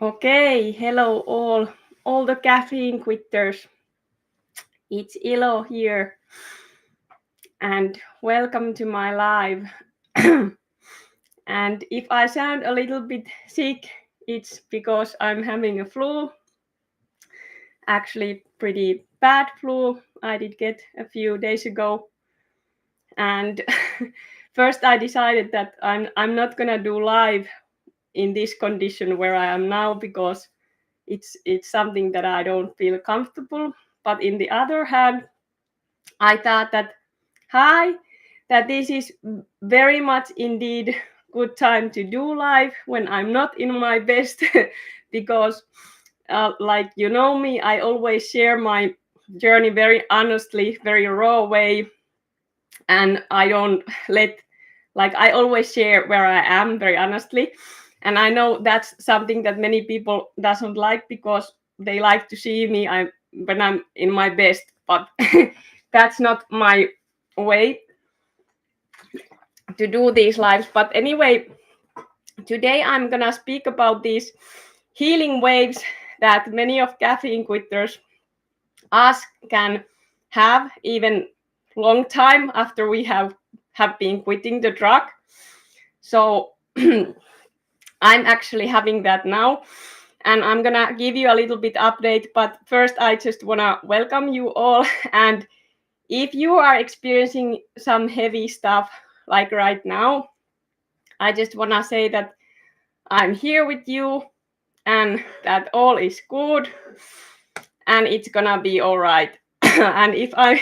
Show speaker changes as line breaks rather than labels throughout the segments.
Okay, hello all the caffeine quitters. It's Ilo here, and welcome to my live. And if I sound a little bit sick, it's because I'm having a flu. Actually, pretty bad flu. I did get a few days ago, and first I decided that I'm not gonna do live in this condition where I am now because it's something that I don't feel comfortable. But in the other hand, I thought that this is very much indeed good time to do live when I'm not in my best because like you know me, I always share my journey very honestly, very raw way, and I don't let like I always share where I am very honestly. And I know that's something that many people doesn't like because they like to see me when I'm in my best, but that's not my way to do these lives. But anyway, today I'm gonna speak about these healing waves that many of caffeine quitters us can have even long time after we have been quitting the drug. So I'm actually having that now, and I'm gonna give you a little bit update. But first, I just wanna welcome you all. And if you are experiencing some heavy stuff like right now, I just wanna say that I'm here with you, and that all is good, and it's gonna be all right. And if I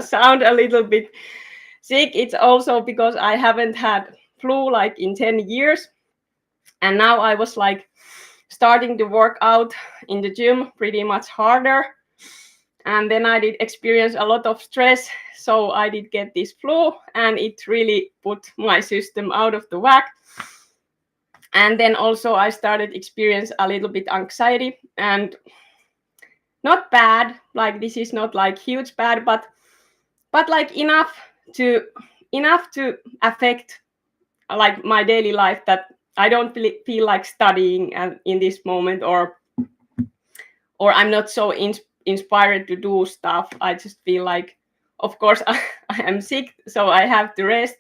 sound a little bit sick, it's also because I haven't had flu like in 10 years. And now I was like starting to work out in the gym pretty much harder. And then I did experience a lot of stress. So I did get this flu, and it really put my system out of the whack. And then also I started experience a little bit anxiety, and not bad, like this is not like huge bad, but like to enough to affect like my daily life that I don't feel like studying in this moment, or I'm not so inspired to do stuff. I just feel like, of course, I am sick, so I have to rest.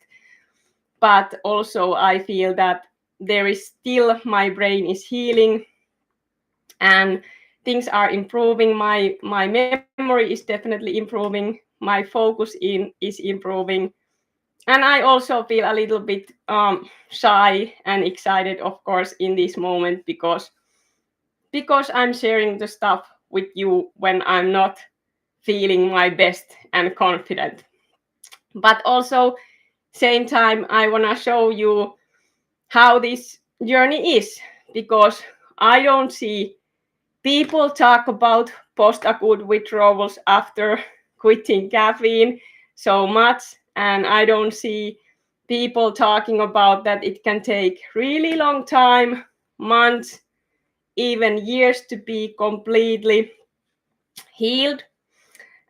But also, I feel that there is still my brain is healing, and things are improving. My memory is definitely improving. My focus is improving, and I also feel a little bit shy and excited, of course, in this moment because I'm sharing the stuff with you when I'm not feeling my best and confident. But also, same time, I want to show you how this journey is, because I don't see people talk about post-acute withdrawals after quitting caffeine so much, and I don't see people talking about that it can take really long time, months, even years to be completely healed.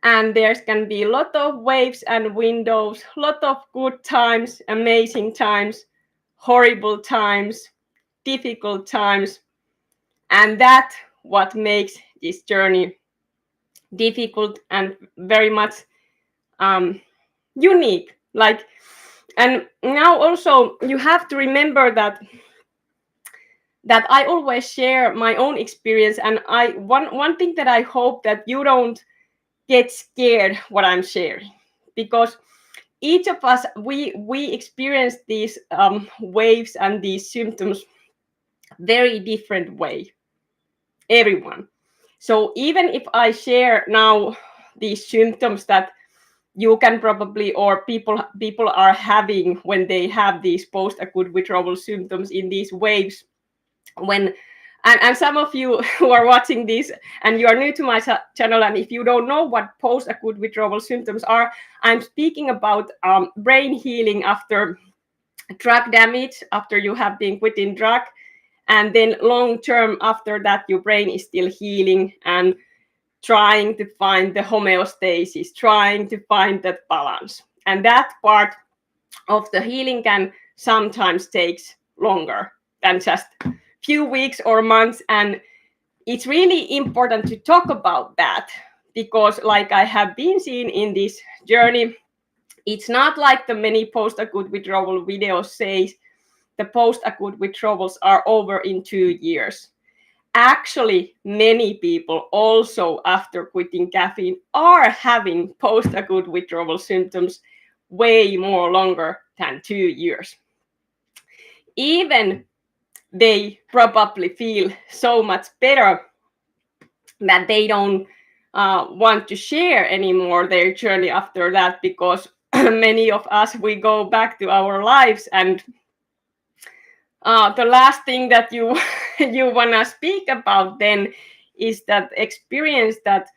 And there can be a lot of waves and windows, a lot of good times, amazing times, horrible times, difficult times, and that what makes this journey difficult and very much unique. Like, and now also you have to remember that I always share my own experience, and one thing that I hope that you don't get scared what I'm sharing, because each of us we experience these waves and these symptoms very different way, everyone. So even if I share now these symptoms that you can probably, or people are having when they have these post acute withdrawal symptoms in these waves, when and some of you who are watching this and you are new to my channel, and if you don't know what post acute withdrawal symptoms are, I'm speaking about brain healing after drug damage, after you have been quitting drug, and then long term after that your brain is still healing and trying to find the homeostasis, trying to find that balance. And that part of the healing can sometimes takes longer than just few weeks or months. And it's really important to talk about that, because like I have been seeing in this journey, it's not like the many post-acute withdrawal videos say the post-acute withdrawals are over in 2 years. Actually, many people also after quitting caffeine are having post-acute withdrawal symptoms way more longer than 2 years. Even they probably feel so much better that they don't want to share anymore their journey after that, because many of us, we go back to our lives, and the last thing that you you want to speak about then is that experience that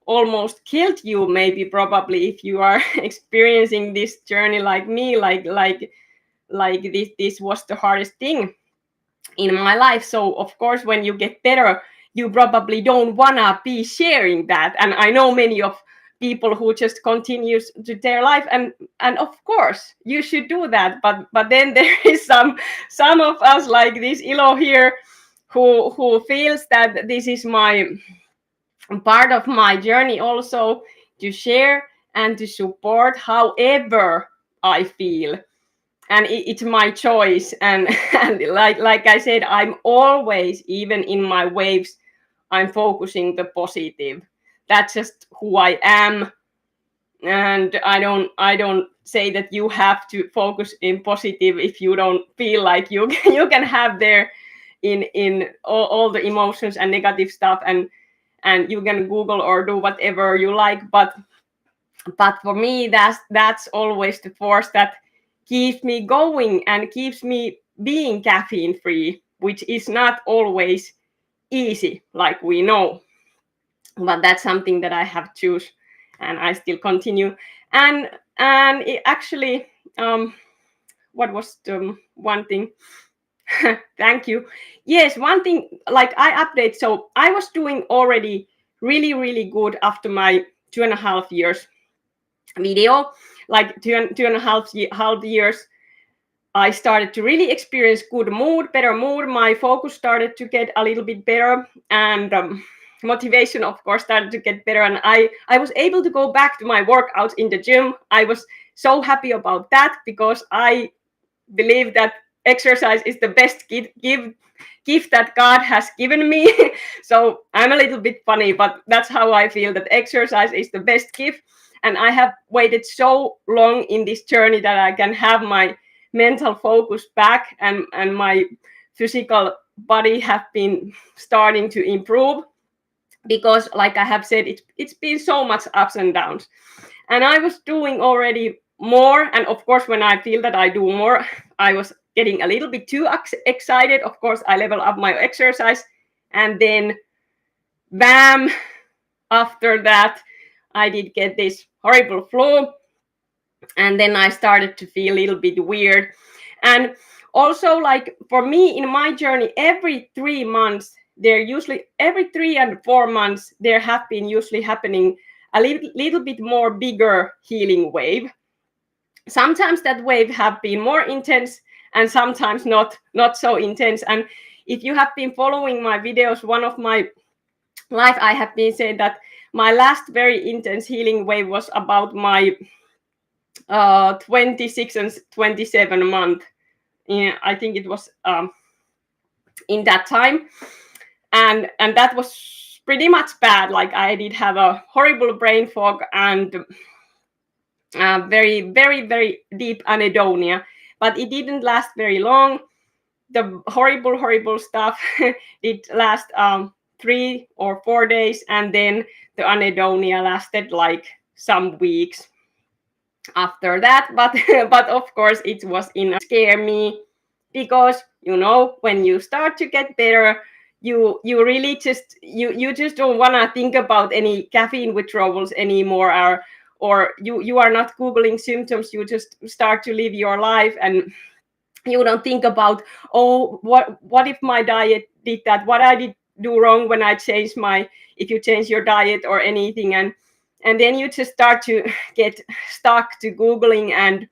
almost killed you, maybe probably if you are experiencing this journey like me, like this was the hardest thing in my life. So of course when you get better, you probably don't wanna be sharing that. And I know many of people who just continues to their life, and of course you should do that, but then there is some of us like this Ilo here who feels that this is my part of my journey also, to share and to support however I feel. And it's my choice. And like I said, I'm always, even in my waves, I'm focusing the positive. That's just who I am. And I don't say that you have to focus in positive if you don't feel like you can have there in all the emotions and negative stuff, and you can Google or do whatever you like, but for me that's always the force that keeps me going and keeps me being caffeine free, which is not always easy, like we know, but that's something that I have choose, and I still continue. And it actually what was the one thing? Thank you. Yes, one thing, like I update. So I was doing already really good after my 2.5 years video. Like two and a half years, I started to really experience better mood. My focus started to get a little bit better, and motivation, of course, started to get better. And I was able to go back to my workouts in the gym. I was so happy about that, because I believe that exercise is the best gift that God has given me. So I'm a little bit funny, but that's how I feel, that exercise is the best gift. And I have waited so long in this journey that I can have my mental focus back, and my physical body have been starting to improve, because like I have said, it's been so much ups and downs. And I was doing already more, and of course when I feel that I do more, I was getting a little bit too excited. Of course I level up my exercise, and then bam, after that I did get this horrible flu, and then I started to feel a little bit weird. And also, like for me in my journey, every 3 months, every 3 and 4 months, there have been usually happening a little bit more bigger healing wave. Sometimes that wave have been more intense, and sometimes not so intense. And if you have been following my videos, one of my life, I have been saying that my last very intense healing wave was about my 26 and 27 month. I think it was in that time, and that was pretty much bad. Like I did have a horrible brain fog and very deep anhedonia, but it didn't last very long. The horrible stuff did last 3 or 4 days, and then the anhedonia lasted like some weeks after that. But of course it was scare me, because when you start to get better, you really just you just don't want to think about any caffeine withdrawals anymore, or you are not Googling symptoms. You just start to live your life, and you don't think about, oh, what if my diet did that, what I did do wrong when I changed if you change your diet or anything. And then you just start to get stuck to Googling, and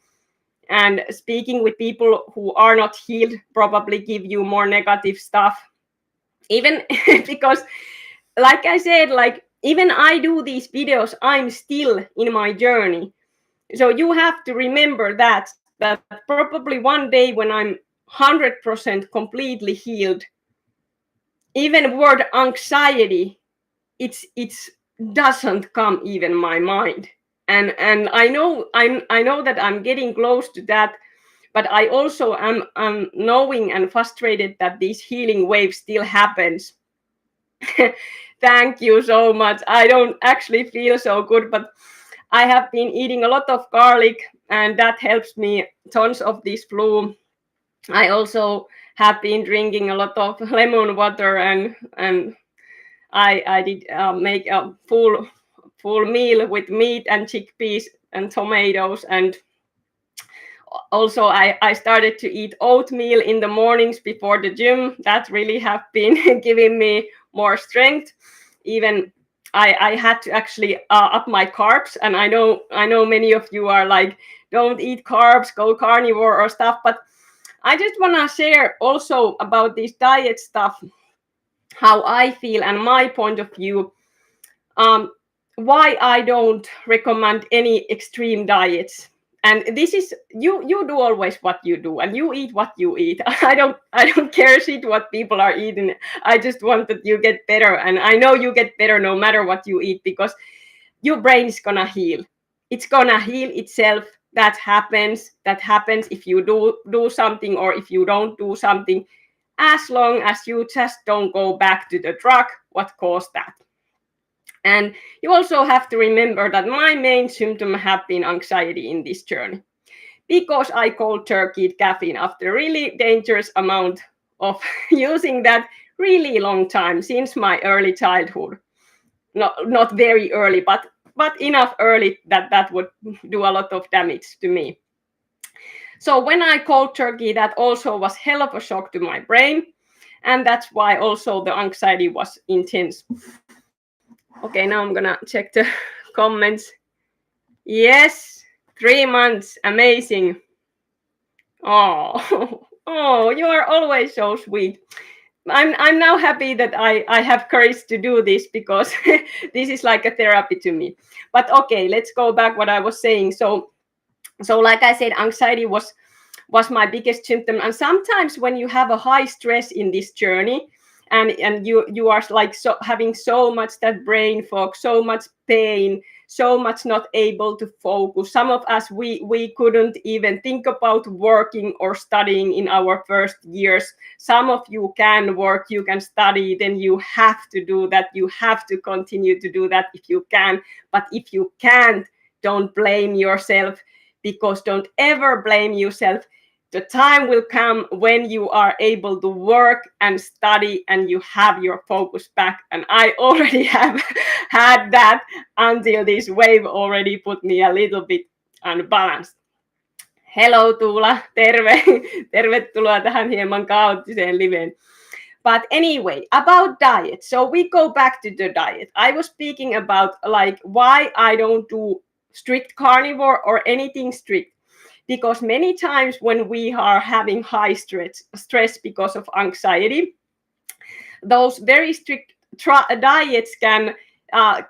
and speaking with people who are not healed probably give you more negative stuff. Even because, like I said, like even I do these videos, I'm still in my journey. So you have to remember that probably one day when I'm 100% completely healed, even word anxiety, it's doesn't come even my mind. And I know that I'm getting close to that, but I also am knowing and frustrated that these healing waves still happens. Thank you so much. I don't actually feel so good, but I have been eating a lot of garlic, and that helps me tons of this flu. I also have been drinking a lot of lemon water, and I did make a full meal with meat and chickpeas and tomatoes, and also I started to eat oatmeal in the mornings before the gym. That really have been giving me more strength. Even I had to actually up my carbs, and I know many of you are like, don't eat carbs, go carnivore or stuff, but I just want to share also about this diet stuff, how I feel and my point of view. um, why I don't recommend any extreme diets. And this is, you do always what you do, and you eat what you eat. I don't care shit what people are eating. I just want that you get better, and I know you get better no matter what you eat, because your brain is gonna heal. It's gonna heal itself. That happens if you do something or if you don't do something, as long as you just don't go back to the drug what caused that. And you also have to remember that my main symptom have been anxiety in this journey, because I cold turkeyed caffeine after really dangerous amount of using that really long time since my early childhood. Not very early, but enough early that would do a lot of damage to me. So when I cold turkey, that also was hell of a shock to my brain, and that's why also the anxiety was intense. Okay, now I'm gonna check the comments. Yes, 3 months, amazing. Oh, oh, you are always so sweet. I'm now happy that I have courage to do this, because this is like a therapy to me. But okay, let's go back what I was saying. So like I said, anxiety was my biggest symptom. And sometimes when you have a high stress in this journey, and you are like so having so much that brain fog, so much pain, so much not able to focus. Some of us, we couldn't even think about working or studying in our first years. Some of you can work, you can study, then you have to do that. You have to continue to do that if you can. But if you can't, don't blame yourself, because don't ever blame yourself. The time will come when you are able to work and study and you have your focus back. And I already have had that until this wave already put me a little bit unbalanced. Hello Tuula, terve. Tervetuloa tähän hieman kaoottiseen liveen. But anyway, about diet. So we go back to the diet. I was speaking about like why I don't do strict carnivore or anything strict, because many times when we are having high stress because of anxiety, those very strict diets can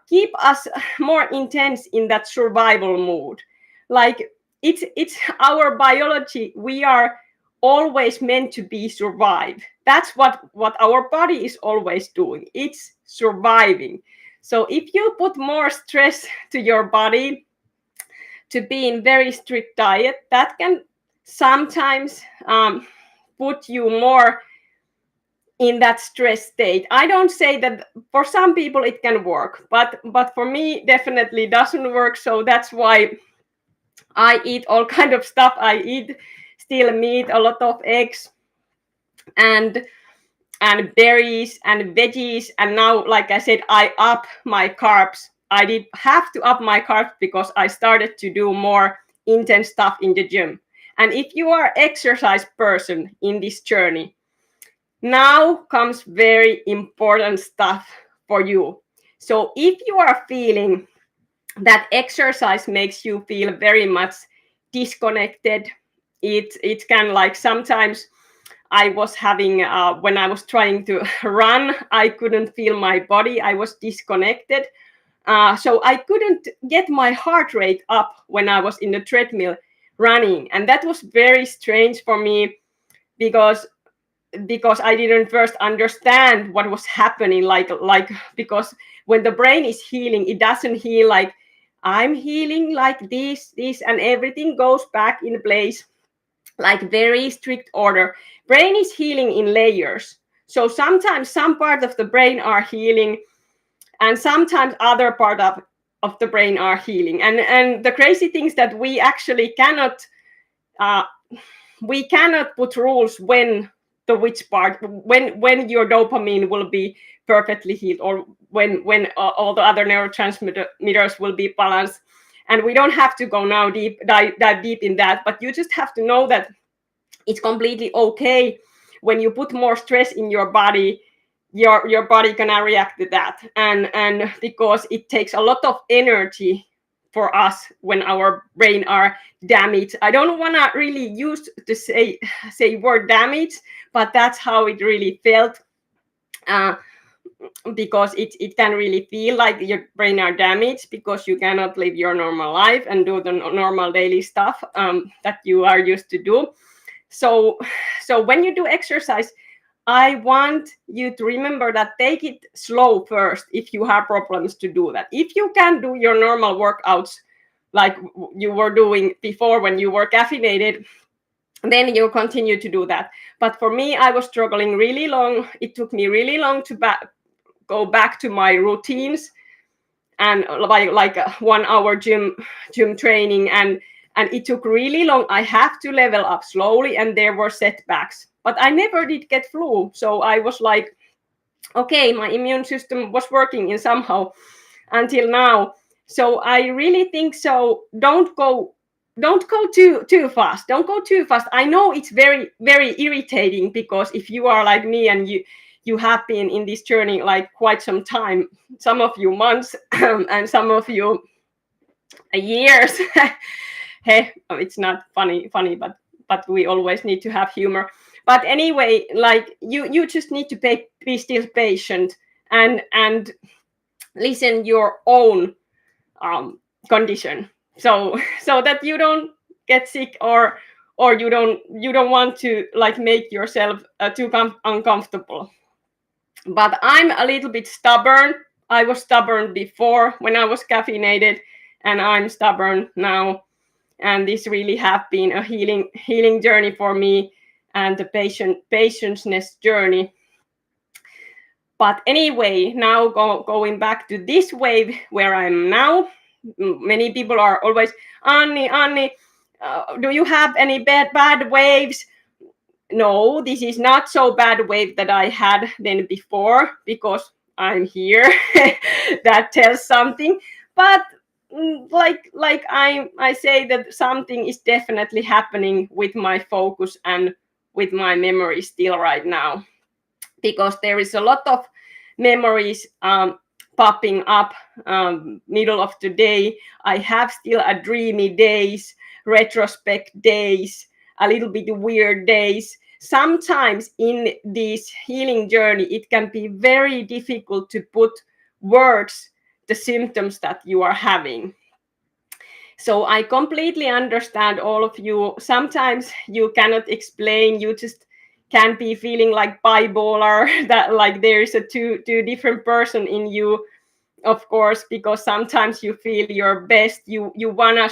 keep us more intense in that survival mood. Like it's our biology. We are always meant to be survive. That's what our body is always doing. It's surviving. So if you put more stress to your body to be in very strict diet, that can sometimes put you more in that stress state. I don't say that for some people it can work, but for me definitely doesn't work. So that's why I eat all kind of stuff. I eat still meat, a lot of eggs, and berries and veggies. And now, like I said, I up my carbs. I did have to up my carbs because I started to do more intense stuff in the gym. And if you are exercise person in this journey, now comes very important stuff for you. So if you are feeling that exercise makes you feel very much disconnected, it can, like, sometimes I was having when I was trying to run, I couldn't feel my body. I was disconnected. So I couldn't get my heart rate up when I was in the treadmill running. And that was very strange for me, because I didn't first understand what was happening. Like because when the brain is healing, it doesn't heal like I'm healing like this, and everything goes back in place, like very strict order. Brain is healing in layers. So sometimes some part of the brain are healing, and sometimes other part of the brain are healing. And the crazy things that we actually cannot uh, put rules when the which part, when your dopamine will be perfectly healed, or when all the other neurotransmitters will be balanced. And we don't have to go now dive deep in that, but you just have to know that it's completely okay when you put more stress in your body. Your body gonna react to that, and because it takes a lot of energy for us when our brain are damaged. I don't want to really use to say word damage, but that's how it really felt. uh, because it can really feel like your brain are damaged, because you cannot live your normal life and do the normal daily stuff that you are used to do. So when you do exercise, I want you to remember that take it slow first if you have problems to do that. If you can do your normal workouts like you were doing before when you were caffeinated, then you continue to do that. But for me, I was struggling really long. It took me really long to go back to my routines, and like a 1 hour gym training, and it took really long. I have to level up slowly, and there were setbacks, but I never did get flu. So I was like, okay, my immune system was working in somehow until now. So I really think so. Don't go too fast. Don't go too fast. I know it's very, very irritating, because if you are like me and you have been in this journey like quite some time, some of you months and some of you years. Hey, it's not funny, but we always need to have humor. But anyway, like you just need to be still patient, and listen your own condition, so that you don't get sick, or you don't want to like make yourself too uncomfortable. But I'm a little bit stubborn. I was stubborn before when I was caffeinated, and I'm stubborn now. And this really have been a healing journey for me, and the patience journey. But anyway, now going back to this wave where I'm now. Many people are always, Anni, do you have any bad waves? No, this is not so bad wave that I had then before, because I'm here. That tells something. But like I say that something is definitely happening with my focus and with my memory still right now, because there is a lot of memories popping up middle of the day. I have still a dreamy days, retrospect days, a little bit weird days. Sometimes in this healing journey, it can be very difficult to put words the symptoms that you are having. So I completely understand all of you. Sometimes you cannot explain, you just can be feeling like bipolar, that like there is a two different person in you, of course, because sometimes you feel your best, you wanna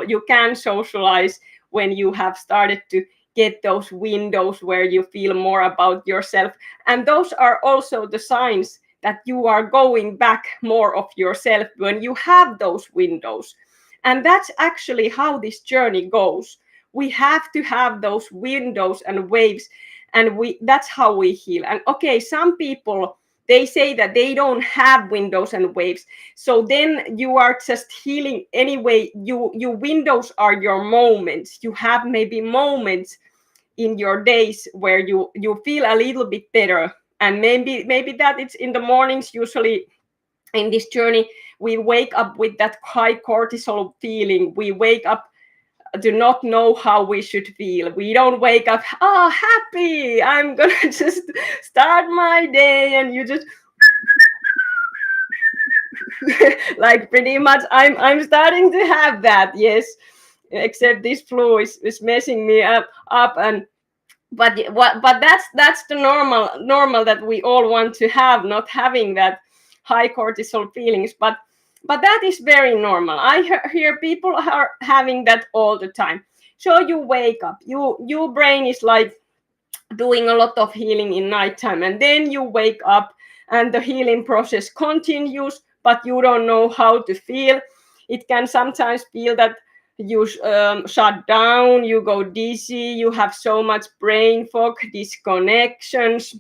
you can socialize when you have started to get those windows where you feel more about yourself. And those are also the signs that you are going back more of yourself when you have those windows. And that's actually how this journey goes. We have to have those windows and waves, and that's how we heal. And okay, some people, they say that they don't have windows and waves, so then you are just healing anyway. Your windows are your moments. You have maybe moments in your days where you feel a little bit better, and maybe that it's in the mornings. Usually in this journey we wake up with that high cortisol feeling. We wake up do not know how we should feel. We don't wake up, oh, happy, I'm gonna just start my day, and you just like pretty much I'm starting to have that, yes, except this flu is messing me up. And but that's the normal that we all want to have, not having that high cortisol feelings. But that is very normal. I hear people are having that all the time. So you wake up, your brain is like doing a lot of healing in nighttime, and then you wake up and the healing process continues, but you don't know how to feel. It can sometimes feel that you shut down, you go dizzy, you have so much brain fog, disconnections.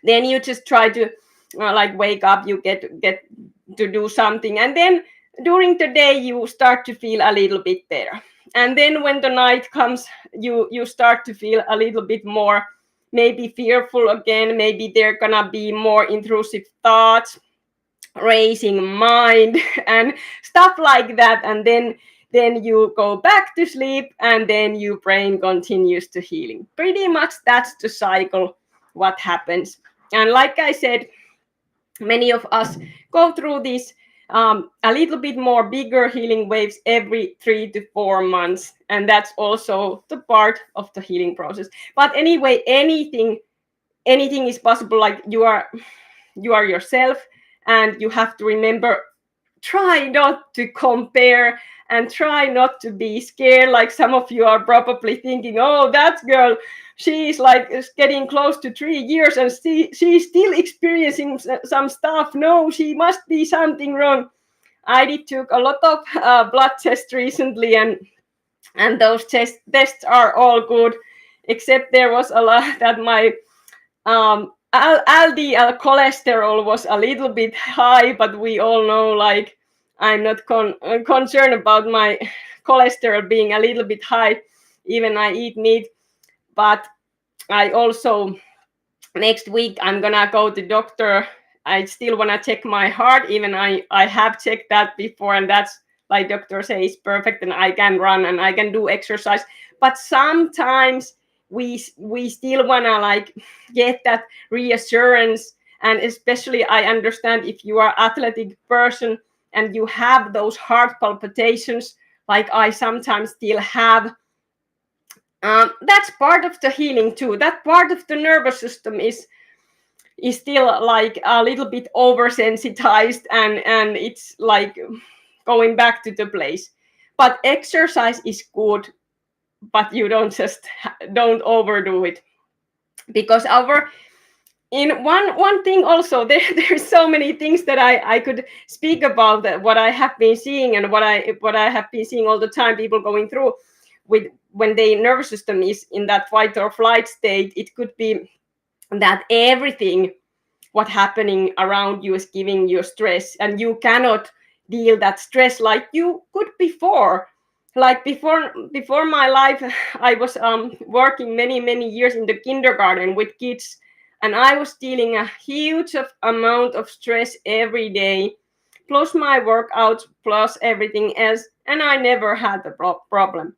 Then you just try to like wake up, you get to do something, and then during the day you start to feel a little bit better. And then when the night comes, you start to feel a little bit more maybe fearful again, maybe there gonna be more intrusive thoughts, racing mind and stuff like that. And then you go back to sleep, and then your brain continues to healing. Pretty much that's the cycle what happens. And like I said, many of us go through this a little bit more bigger healing waves every 3 to 4 months, and that's also the part of the healing process. But anyway, anything is possible. Like you are yourself, and you have to remember, try not to compare, and try not to be scared. Like some of you are probably thinking, oh, that girl, she's like getting close to 3 years and she's still experiencing some stuff. No, she must be something wrong. I did took a lot of blood tests recently, and those tests are all good, except there was a lot that my LDL cholesterol was a little bit high. But we all know, like, I'm not concerned about my cholesterol being a little bit high, even I eat meat. But I also, next week, I'm gonna go to doctor. I still wanna check my heart, even I have checked that before, and that's like doctor says perfect, and I can run and I can do exercise. But sometimes we still wanna like get that reassurance. And especially I understand if you are athletic person and you have those heart palpitations like I sometimes still have. That's part of the healing too. That part of the nervous system is still like a little bit oversensitized, and it's like going back to the place. But exercise is good, but you don't overdo it, because in one thing also, there's so many things that I could speak about, that what I have been seeing, and what I have been seeing all the time, people going through with when their nervous system is in that fight or flight state. It could be that everything what happening around you is giving you stress, and you cannot deal that stress like you could before. Like before my life, I was working many years in the kindergarten with kids, and I was dealing a huge amount of stress every day, plus my workouts, plus everything else, and I never had the problem.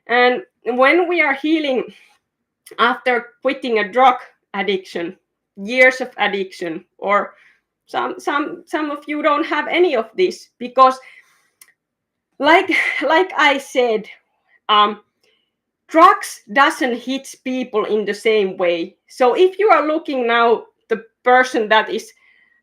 And when we are healing after quitting a drug addiction, years of addiction, or some of you don't have any of this, because like I said, drugs doesn't hit people in the same way. So if you are looking now the person that is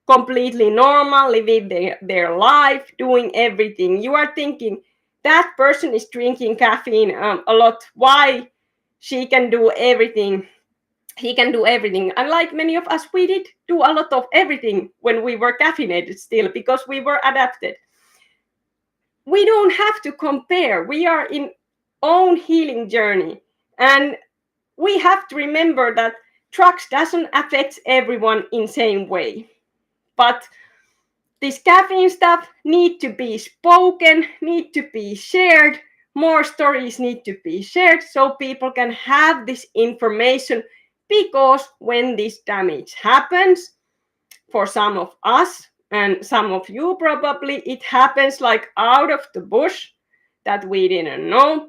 completely normal, living their life, doing everything, you are thinking that person is drinking caffeine a lot. Why she can do everything? He can do everything. And like many of us, we did do a lot of everything when we were caffeinated still, because we were adapted. We don't have to compare. We are in own healing journey, and we have to remember that drugs doesn't affect everyone in same way. But this caffeine stuff need to be spoken, need to be shared. More stories need to be shared so people can have this information, because when this damage happens, for some of us and some of you probably, it happens like out of the bush that we didn't know.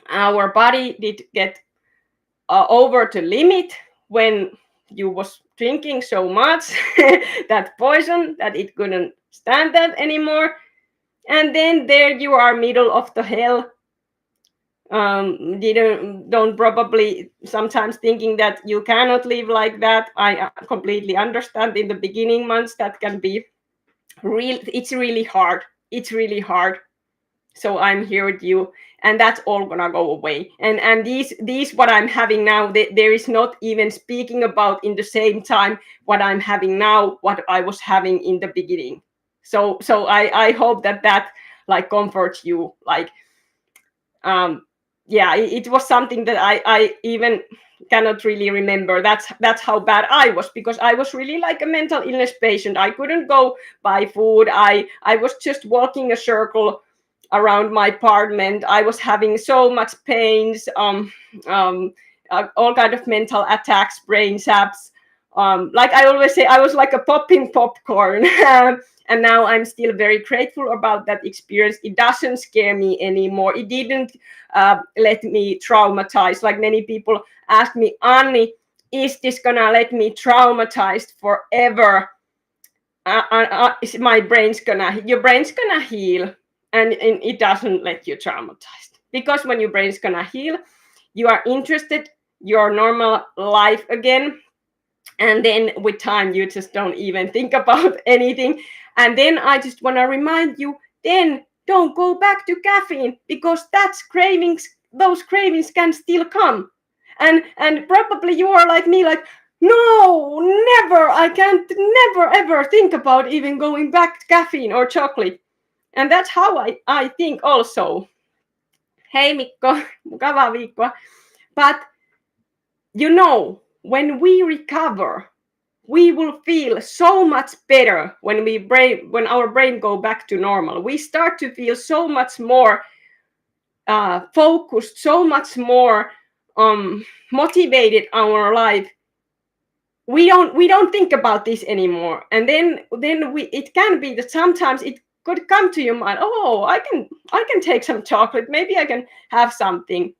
our body did get over the limit when you was drinking so much that poison that it couldn't stand that anymore. And then there you are, middle of the hell. Didn't don't probably sometimes thinking that you cannot live like that. I completely understand in the beginning months that can be real. It's really hard. It's really hard. So I'm here with you, and that's all gonna go away. And these what I'm having now, there is not even speaking about in the same time what I'm having now, what I was having in the beginning. So I hope that like comforts you. Like yeah, it was something that I even cannot really remember. That's how bad I was, because I was really like a mental illness patient. I couldn't go buy food. I was just walking a circle around my apartment. I was having so much pains, um, all kind of mental attacks, brain zaps. Like I always say, I was like a popping popcorn. And now I'm still very grateful about that experience. It doesn't scare me anymore. It didn't let me traumatize. Like many people ask me, Anni, is this gonna let me traumatized forever? Is my brain's gonna, your brain's gonna heal, and it doesn't let you traumatized, because when your brain's gonna heal, you are interested your normal life again, and then with time you just don't even think about anything. And then I just want to remind you, then don't go back to caffeine, because that's cravings, those cravings can still come. And probably you are like me, like, no, never, I can't never ever think about even going back to caffeine or chocolate. And that's how I think also. Hey Mikko, mukavaa viikkoa. But you know, when we recover, we will feel so much better when our brain go back to normal. We start to feel so much more focused, so much more motivated on our life. We don't think about this anymore, and then we, it can be that sometimes it could come to your mind, oh, I can take some chocolate, maybe I can have something.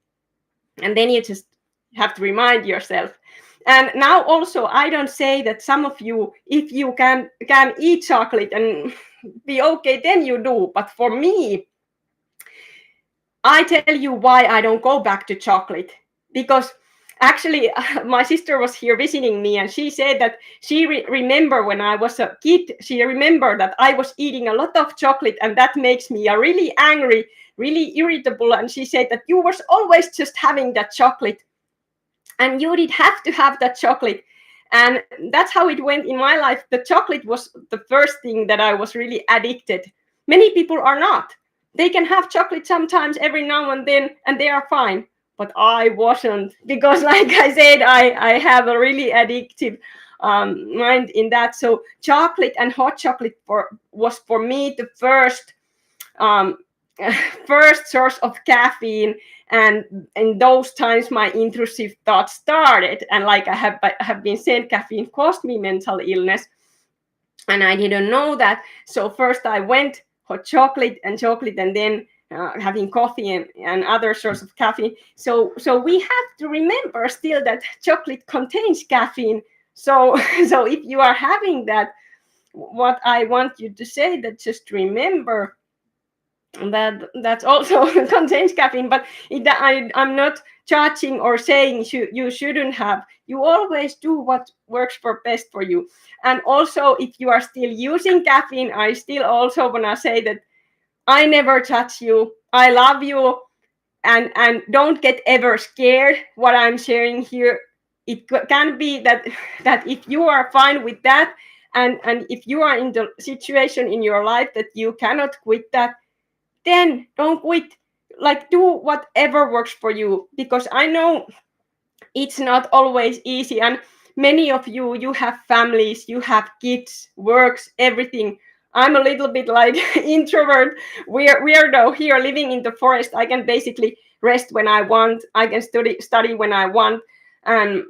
And then you just have to remind yourself. And now also, I don't say that some of you, if you can eat chocolate and be okay, then you do. But for me, I tell you why I don't go back to chocolate. Because actually, my sister was here visiting me, and she said that she remember when I was a kid, she remembered that I was eating a lot of chocolate, and that makes me really angry, really irritable. And she said that you was always just having that chocolate, and you did have to have that chocolate. And that's how it went in my life. The chocolate was the first thing that I was really addicted. Many people are not. They can have chocolate sometimes every now and then, and they are fine. But I wasn't, because like I said, I have a really addictive mind in that. So chocolate and hot chocolate was for me the first um, first source of caffeine. And in those times my intrusive thoughts started, and like I have been saying, caffeine caused me mental illness, and I didn't know that. So first I went hot chocolate, and then having coffee and other sorts of caffeine. So we have to remember still that chocolate contains caffeine. So so if you are having that, what I want you to say, that just remember that also contains caffeine. But I'm not judging or saying you shouldn't have. You always do what works for best for you. And also, if you are still using caffeine, I still also want to say that I never judge you. I love you. And don't get ever scared what I'm sharing here. It can be that if you are fine with that, and if you are in the situation in your life that you cannot quit that, then don't quit. Like, do whatever works for you, because I know it's not always easy. And many of you have families, you have kids, works, everything. I'm a little bit like introvert, weirdo here living in the forest. I can basically rest when I want, I can study when I want, and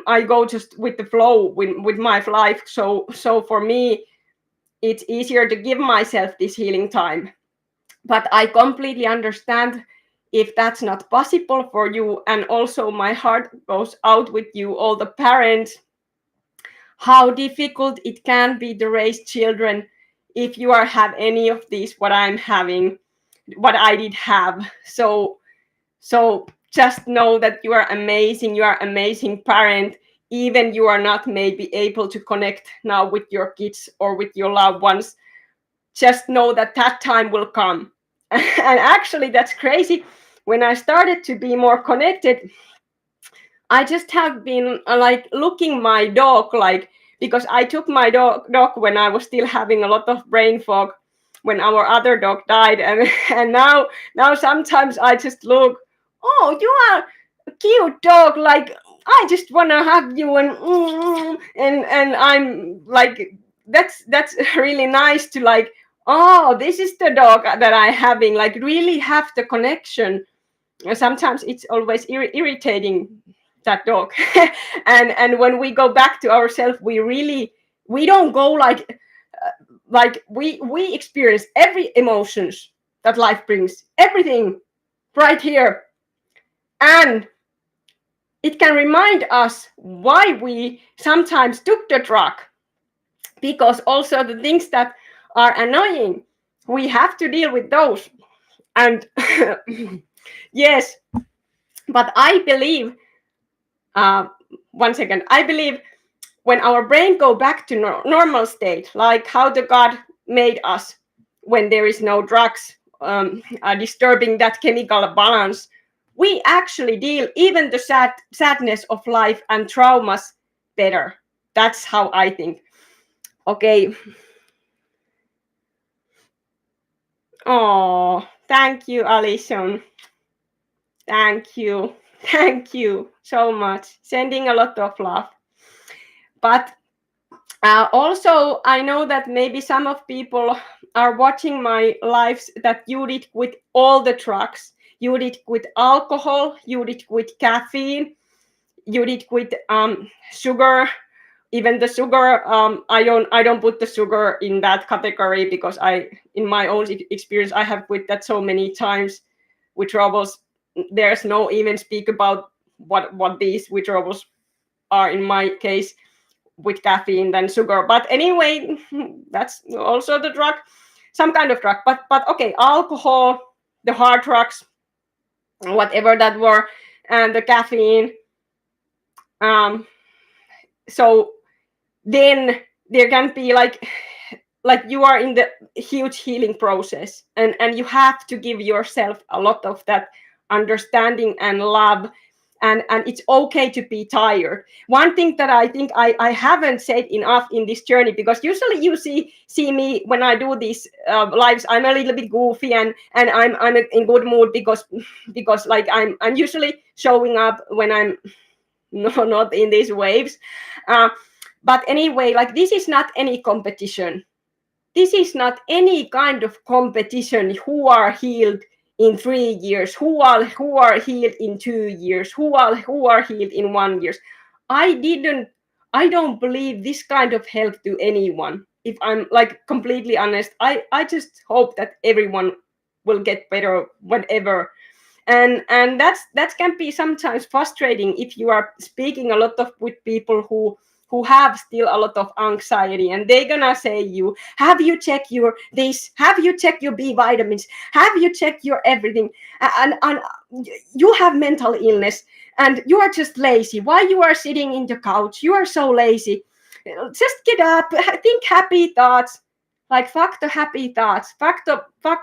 I go just with the flow with my life. So for me, it's easier to give myself this healing time. But I completely understand if that's not possible for you. And also my heart goes out with you, all the parents, how difficult it can be to raise children if you are have any of these what I'm having, what I did have. So just know that you are amazing, you are amazing parent, even you are not maybe able to connect now with your kids or with your loved ones. Just know that that time will come. And actually that's crazy. When I started to be more connected, I just have been like looking my dog, like, because I took my dog when I was still having a lot of brain fog when our other dog died. And and now sometimes I just look, oh, you are a cute dog, like I just wanna have you. And I'm like, that's really nice to like, oh, this is the dog that I having, like really have the connection. Sometimes it's always irritating, that dog. And when we go back to ourselves, we don't go like we experience every emotions that life brings, everything right here. And it can remind us why we sometimes took the drug, because also the things that are annoying, we have to deal with those. And yes, but I believe, uh, one second, I believe when our brain go back to normal state, like how the God made us, when there is no drugs disturbing that chemical balance, we actually deal even the sadness of life and traumas better. That's how I think. Okay. Oh, thank you, Alison. Thank you. Thank you so much. Sending a lot of love. But also, I know that maybe some of people are watching my lives that you did with all the drugs. You did with alcohol, you did with caffeine, you did with sugar. Even the sugar, I don't put the sugar in that category, because in my own experience, I have quit that so many times. Withdrawals, there's no even speak about what these withdrawals are in my case with caffeine than sugar. But anyway, that's also the drug, some kind of drug. But okay, alcohol, the hard drugs, whatever that were, and the caffeine. So then there can be like you are in the huge healing process, and you have to give yourself a lot of that understanding and love. And it's okay to be tired. One thing that I think I haven't said enough in this journey, because usually you see me when I do these lives, I'm a little bit goofy, and I'm in good mood, because like I'm usually showing up when I'm not in these waves. But anyway, like this is not any competition. This is not any kind of competition. Who are healed in 3 years? Who are healed in 2 years? Who are healed in 1 year? I don't believe this kind of help to anyone. If I'm like completely honest, I just hope that everyone will get better, whatever. And that can be sometimes frustrating if you are speaking a lot of with people who have still a lot of anxiety, and they're gonna say, you have you checked your this, have you checked your B vitamins, have you checked your everything, and you have mental illness, and you are just lazy, why you are sitting in the couch, you are so lazy, just get up, think happy thoughts. Like, fuck the happy thoughts, fuck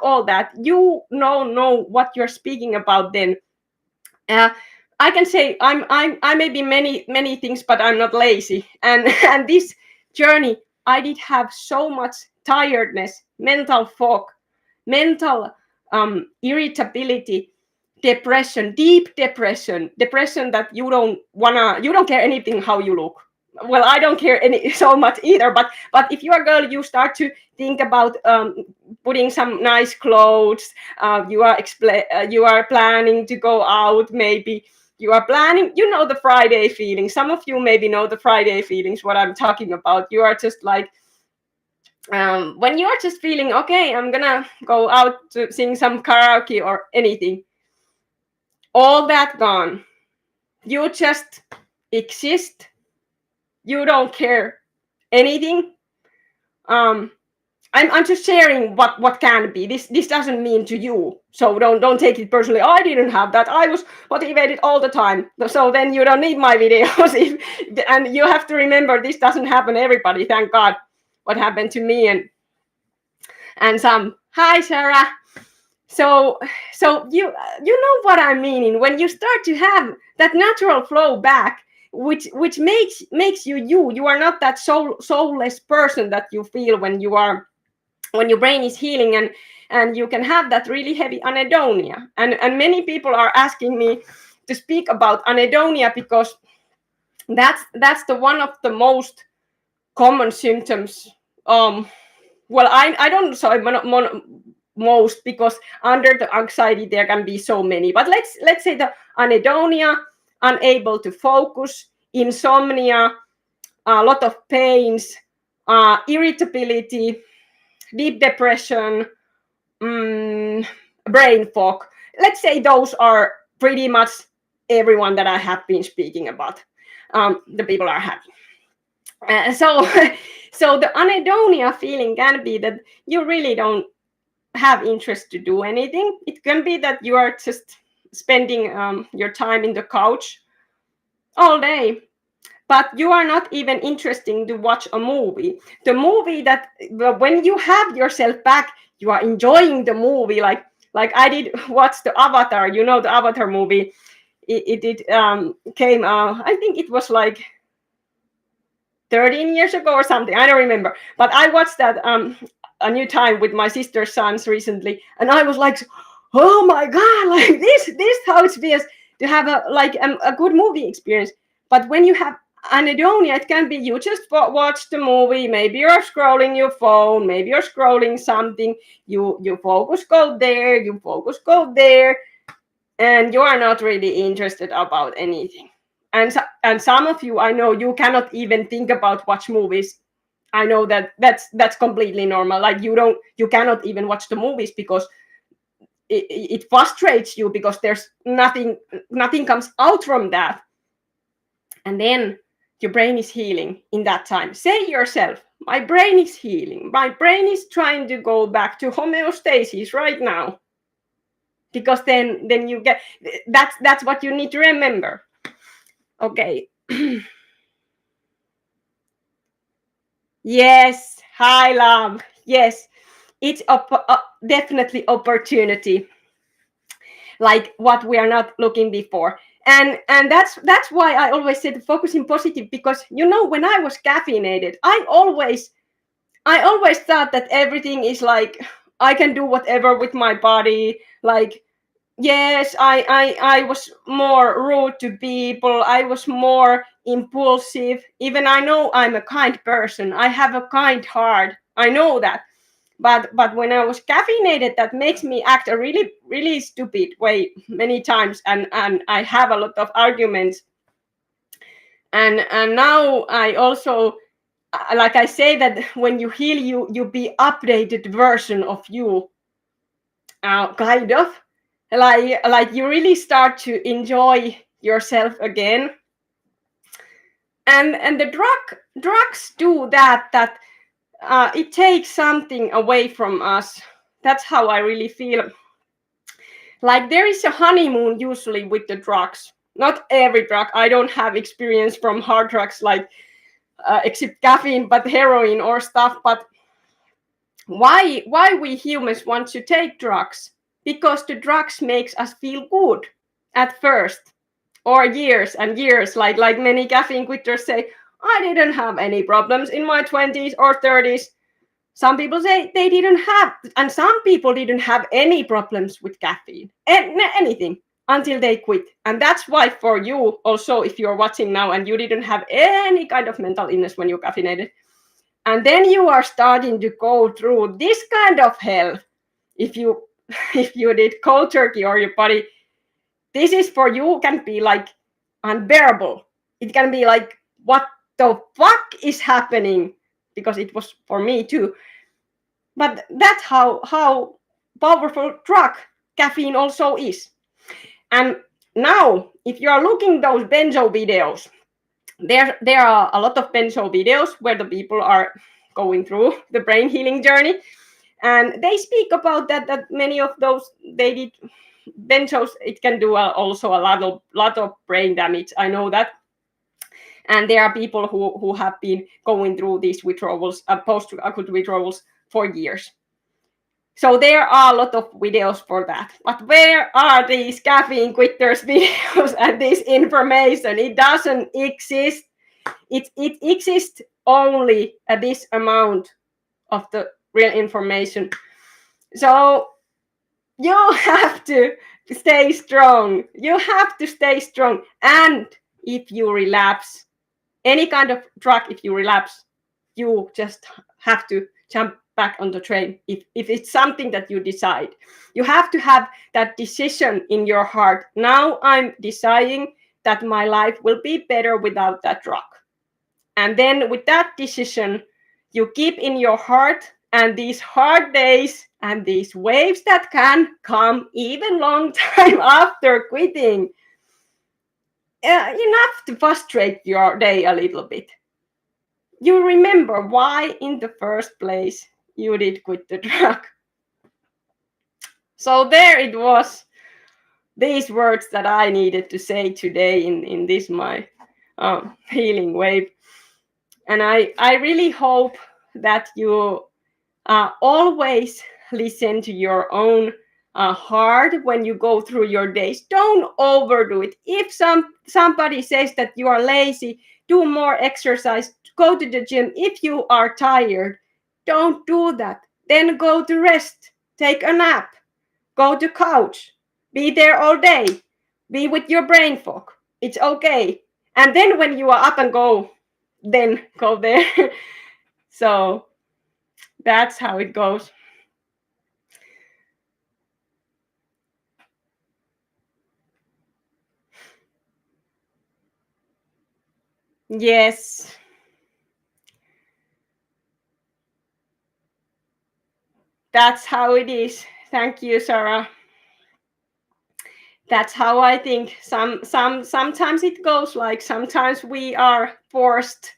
all that. You know what you're speaking about. Then I can say I may be many things, but I'm not lazy. And and this journey, I did have so much tiredness, mental fog, mental irritability, depression, deep depression that you don't care anything how you look. Well, I don't care any so much either, but if you're a girl, you start to think about putting some nice clothes. You are planning to go out, maybe you are planning, the Friday feeling. Some of you maybe know the Friday feelings, what I'm talking about. You are just like, when you are just feeling, okay, I'm gonna go out to sing some karaoke or anything. all that gone. You just exist. You don't care anything. I'm just sharing what can be. This doesn't mean to you, so don't take it personally. Oh, I didn't have that. I was motivated all the time. So then you don't need my videos. And you have to remember this doesn't happen to everybody. Thank God, what happened to me and some. Hi, Sarah. So you know what I'm meaning when you start to have that natural flow back, which makes you you. You are not that soulless person that you feel when your brain is healing, and you can have that really heavy anhedonia. And many people are asking me to speak about anhedonia because that's the one of the most common symptoms. Well, I don't say most, because under the anxiety there can be so many, but let's say the anhedonia, unable to focus, insomnia, a lot of pains, irritability, deep depression, brain fog. Let's say those are pretty much everyone that I have been speaking about. The people are happy. So the anhedonia feeling can be that you really don't have interest to do anything. It can be that you are just spending your time in the couch all day, but you are not even interested to watch a movie. The movie that when you have yourself back, you are enjoying the movie. Like I did watch the Avatar. You know, the Avatar movie. It came. I think it was like 13 years ago or something. I don't remember. But I watched that a new time with my sister's sons recently, and I was like, oh my god, like this how it feels to have a good movie experience. But when you have anhedonia, it can be you just watch the movie, maybe you're scrolling your phone, maybe you're scrolling something, you focus go there, you focus go there, and you are not really interested about anything. And some of you, I know, you cannot even think about watch movies. I know that's completely normal. Like you cannot even watch the movies because it frustrates you, because there's nothing comes out from that. And then your brain is healing in that time. Say yourself, my brain is healing. My brain is trying to go back to homeostasis right now. Because then you get, that's what you need to remember. Okay. Yes. Hi, love. Yes. It's definitely opportunity, like what we are not looking before. And that's why I always said focusing positive, because when I was caffeinated, I always thought that everything is like I can do whatever with my body. Like, yes, I was more rude to people. I was more impulsive. Even I know I'm a kind person. I have a kind heart. I know that. But when I was caffeinated, that makes me act a really, really stupid way many times. And I have a lot of arguments. And now I also, like I say, that when you heal, you be updated version of you, kind of. Like you really start to enjoy yourself again. And the drugs do that it takes something away from us. That's how I really feel. Like there is a honeymoon usually with the drugs. Not every drug. I don't have experience from hard drugs like except caffeine, but heroin or stuff. But why we humans want to take drugs? Because the drugs makes us feel good at first, or years and years. Like many caffeine quitters say, I didn't have any problems in my 20s or 30s. Some people say they didn't have, and some people didn't have any problems with caffeine and anything until they quit. And that's why for you also, if you're watching now and you didn't have any kind of mental illness when you caffeinated, and then you are starting to go through this kind of hell, if you did cold turkey or your body, this is for you can be like unbearable. It can be like, what the fuck is happening? Because it was for me too. But that's how powerful drug caffeine also is. And Now, if you are looking those benzo videos, there are a lot of benzo videos where the people are going through the brain healing journey, and they speak about that many of those they did benzos. It can do also a lot of brain damage. I know that. And there are people who have been going through these withdrawals, post-acute withdrawals for years. So there are a lot of videos for that. But where are these caffeine quitters videos and this information? It doesn't exist. It exists only at this amount of the real information. So you have to stay strong. You have to stay strong. And if you relapse, any kind of drug, if you relapse, you just have to jump back on the train. If it's something that you decide, you have to have that decision in your heart. Now I'm deciding that my life will be better without that drug. And then with that decision, you keep in your heart, and these hard days and these waves that can come even long time after quitting, enough to frustrate your day a little bit. You remember why in the first place you did quit the drug. So there it was, these words that I needed to say today in this my healing wave. And I really hope that you always listen to your own heart when you go through your days. Don't overdo it. If somebody says that you are lazy, do more exercise, go to the gym. If you are tired, don't do that. Then go to rest, take a nap, go to couch, be there all day, be with your brain fog. It's okay. And then when you are up and go, then go there. So that's how it goes. Yes. That's how it is. Thank you, Sarah. That's how I think. Sometimes it goes like sometimes we are forced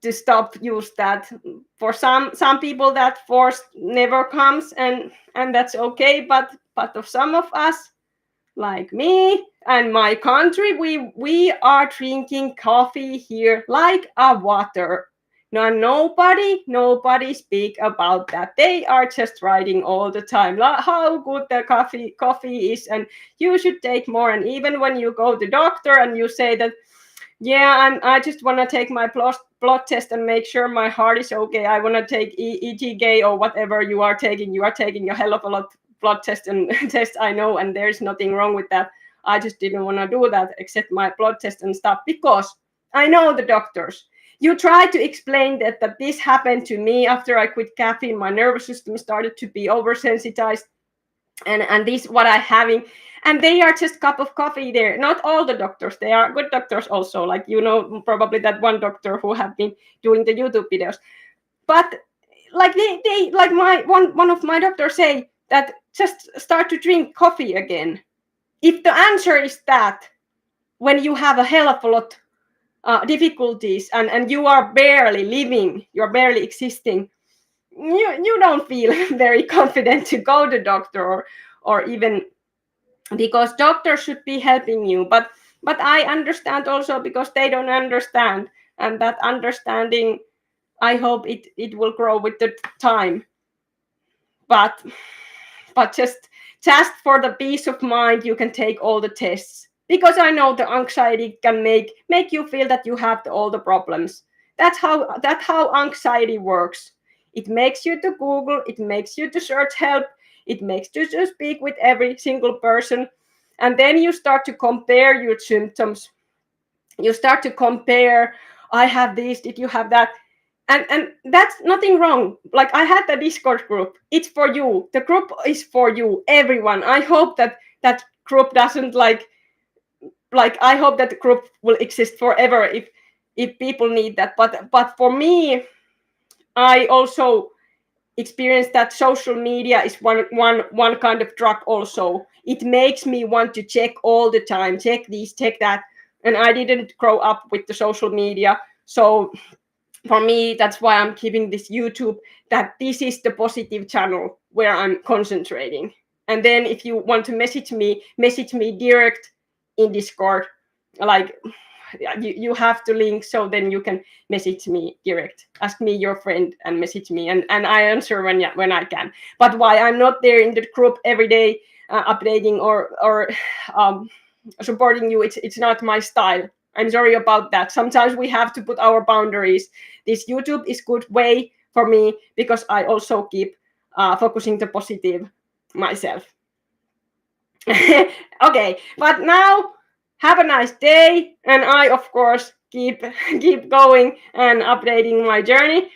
to stop use that. For some people that force never comes, and that's okay. But of some of us, like me and my country, we are drinking coffee here like a water. No, nobody speak about that. They are just writing all the time how good the coffee is, and you should take more. And even when you go to the doctor and you say that, yeah, I just want to take my blood test and make sure my heart is okay. I want to take ETG or whatever you are taking. You are taking a hell of a lot blood test and test, I know, and there's nothing wrong with that. I just didn't want to do that, except my blood test and stuff, because I know the doctors. You try to explain that this happened to me after I quit caffeine. My nervous system started to be oversensitized, and this what I having, and they are just cup of coffee there. Not all the doctors, they are good doctors also, like, you know, probably that one doctor who have been doing the YouTube videos. But like they like my one of my doctors say that just start to drink coffee again. If the answer is that, when you have a hell of a lot difficulties and you are barely living, you're barely existing, you don't feel very confident to go to doctor, or even, because doctors should be helping you. But I understand also, because they don't understand, and that understanding, I hope it will grow with the time. But just for the peace of mind, you can take all the tests, because I know the anxiety can make you feel that you have all the problems. That's how anxiety works. It makes you to Google, it makes you to search help, it makes you to speak with every single person, and then you start to compare your symptoms. You start to compare, I have this, did you have that? And that's nothing wrong. Like, I had the Discord group. It's for you. The group is for you, everyone. I hope that group doesn't like I hope that the group will exist forever if people need that. But for me, I also experienced that social media is one kind of drug also. It makes me want to check all the time, check this, check that. And I didn't grow up with the social media. So for me, that's why I'm keeping this YouTube, that this is the positive channel where I'm concentrating. And then if you want to message me direct in Discord. Like, you have to link, so then you can message me direct, ask me your friend and message me, and I answer when I can. But why I'm not there in the group every day, updating or supporting you, it's not my style. I'm sorry about that. Sometimes we have to put our boundaries. This YouTube is good way for me because I also keep focusing the positive myself. Okay, but now have a nice day, and I of course keep going and updating my journey,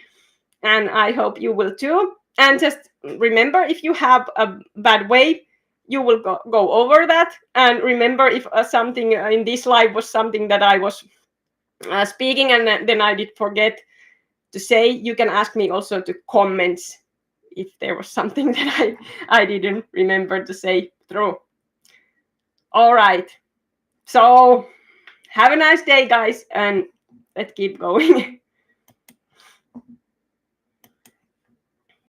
and I hope you will too. And just remember, if you have a bad way, you will go over that. And remember, if something in this live was something that I was speaking and then I did forget to say, you can ask me also to comments if there was something that I didn't remember to say through. All right. So have a nice day, guys, and let's keep going.